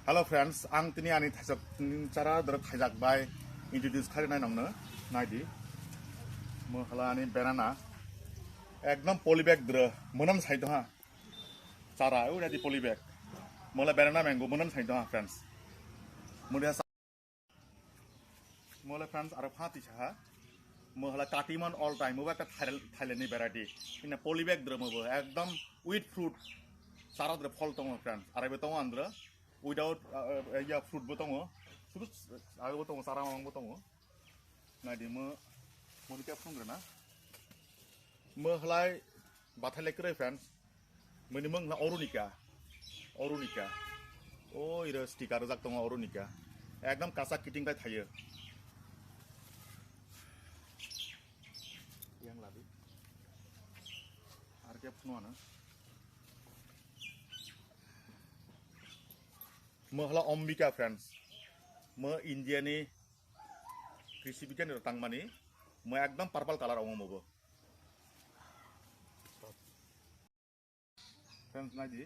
Hello friends, ang tini ani thajak cara drak thajak by introduce khari nai nongno naidi mo hala ani banana ekdom polybag dra monam sai do ha cara u ready polybag mola banana mango monam sai do ha friends mola friends ara phati cha mo hala katimon all time mo একটা Thailand ni variety ina polybag dra mo ekdom with fruit cara dra fall tong friends ara be tong andra without fruit botong fruit aku botong sarang orang botong nah di me dikap pun kena me helai batai lekere friends meni meng la orunika oh ira stiker jak tong orunika ekdom kasak kiting kai thayo yang labi ar ke pun na Mahla Ombika friends, India ni कृषि विज्ञान तंग मानी एकदम purple colour आऊँ मोबो friends ना जी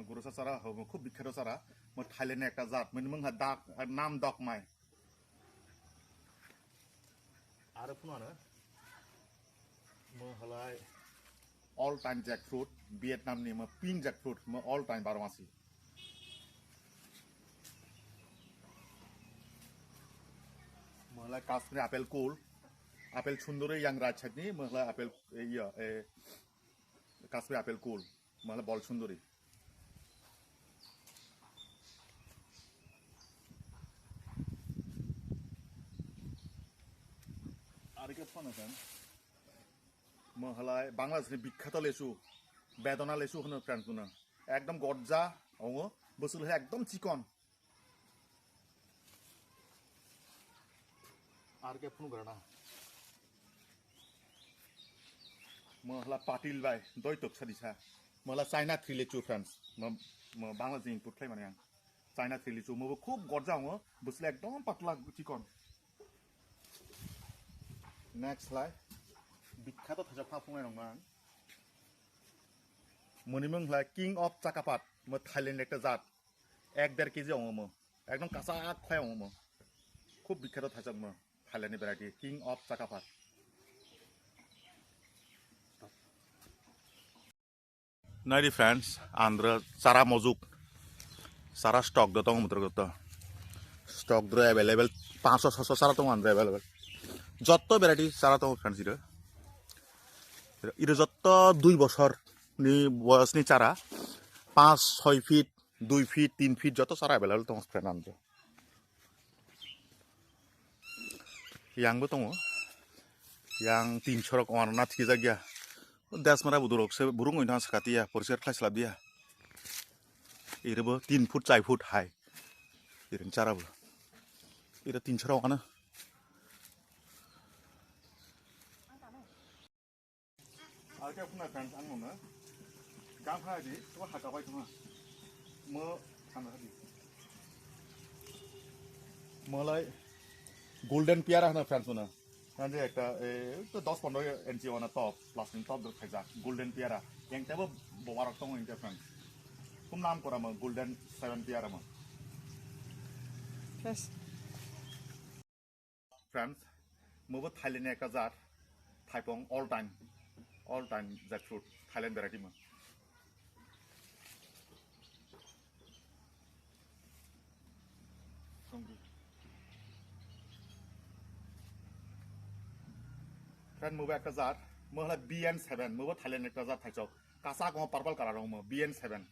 गुरु सारा हो खूब बिख्यात सारा थाईलैंड एक जात मंगा दाग नाम दक माय आरो फुनानो हलाय all time jackfruit Vietnam नि pink jackfruit all time 12 मासी मलाई Kashmir apel cool apel sundore yang rajak ni मलाई apel iya Kashmir apel cool मलाई bol sundori आरो के फन होन मलाई बांग्लादेशनि बिख्यात लेसु बेदना लेसु होनो फ्रेंड्स गुना एकदम गज्जा औ बोसुल एकदम चिकन आर के फुन गरना मला पाटिल बाय दय तोक्सा दिसा मला चाइना थ्री लेचु फ्रेंड्स बांग्लादेश इनपुट खाय माने आं चाइना थ्री लेचु मबो खूब गज्जा औ बोसुल एकदम पतला चिकन नेक्स्ट लाय बिख्यात थाजा फाफुंनाय नङा मनिमंग लाय किंग ऑफ चाकापात थाईलैंड एक जात 1.5 केजी औ एकदम कासा खाय औ खूब बिख्यात थाजा Thailand variety King of Chakapat. Nadi friends, Andhra Sara Mozuk Sara stock do tong muter goto. Stock do available 500-600 Sara tong Andhra available. Jotto variety Sara tong friends ira. Ira jotto 2 বছর ni বয়স ni Sara 5-6 feet 2 feet 3 feet jotto Sara available tong friend Andhra. Yang betul, yang 300 orang nat kita gaya, das mana budurok se burung itu sekati ya, porsier kelas lah dia, ini bu 3 foot 4 foot high, ini cara bu, ini 300 orang na. Alkitab pun ada kan mana, gambar ini, tu hak apa itu mah, mana tadi, mulai golden piara na friends mana, nanti ekta itu 10-15 inci mana top, plastik top dah kayak golden piara, yang tiap bawa tong yang tiap friends, kum nam korang mah golden 7 piara mah. Yes. Friends, mau Thailand ekta zat, Thaipong all time jackfruit Thailand variety mah. Friend mau ekta zat, mau lah BN7, mau Thailand ekta zat Thai chok, kasak mau purple color mau BN7.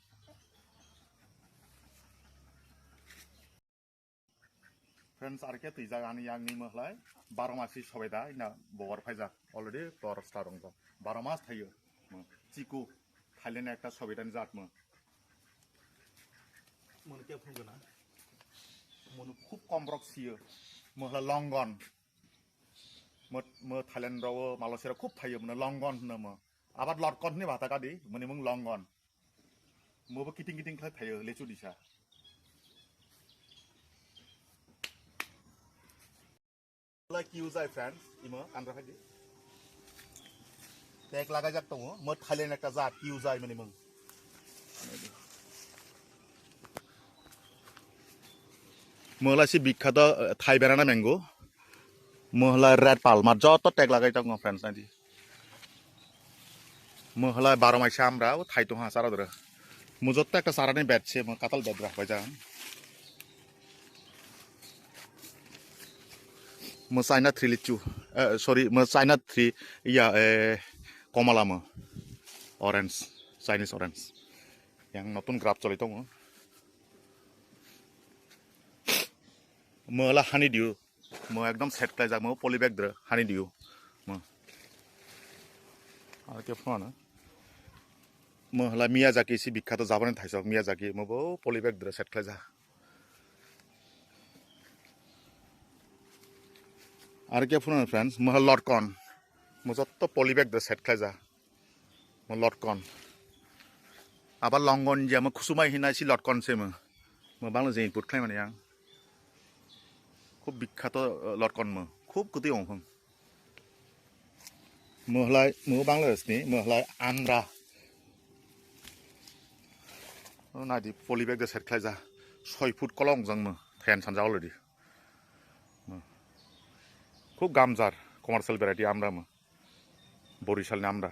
Friends, arke tu jaga yang ni mau lah, 12 masi sobai dah, ina bawar pajak already tor start orang tu, 12 mas thayo, ciku Thailand ekta sobai dan zat mau. Mau ni apa pun na, mau खूब कम Brock सियो, mau lah longon. Thailand rawa Malaysia खूब थायो मने long on nama आबाद लटकन नि भाता कादि मने मं लंगन मोबो किटिं खाय थायो लेचु दिसा like use I friends emo Andhra Khadi take लागा जाक दङ मो Thailand एकटा जात use I मने मं মহলাসি বিখ্যাত থাই বেড়ানা ম্যাঙ্গো মহলা রেড পালমার যত ট্যাগ লাগাই দङ फ्रेंड्स নাইদি মহলা 12 মাসে আমরা থাই তো হা সারা ধরে মুজত একটা সারানি ব্যাটছে কাতাল ব্যাট রাখবাই যা চাইনা 3 লিচু সরি চাইনা 3 ইয়া কমলা অরেঞ্জ চাইনিজ অরেঞ্জ yang নতুন গ্রাফ চলি দङ মহলা হানি দিউ একদম সেট খাই যা পলিব্যাগ দ্র হানি দিউ আর কে ফোন মহলা মিয়াজাকি সি বিখ্যাত জাপানি থাইসক মিয়াজাকি মবো পলিব্যাগ দ্র সেট খাই যা আর কে ফোন फ्रेंड्स মহলা লটকন যত পলিব্যাগ দ্র সেট খাই যা লটকন আবার লঙ্গন যে খুসুমাই হিনাই সি লটকন সে বাংলা যে ইনপুট খাই মানে খুব বিখ্যাত লটকন খুব গুটি অংফং মহলাই বাংলাদেশনি মহলাই আন্দ্রা নাইদি পলিব্যাগ সেট খাই যা 6 ফুট কলং जों ফ্যান সানজা অলরেডি খুব গামজার কমার্শিয়াল ভ্যারাইটি আমরা বরিশালনি আমরা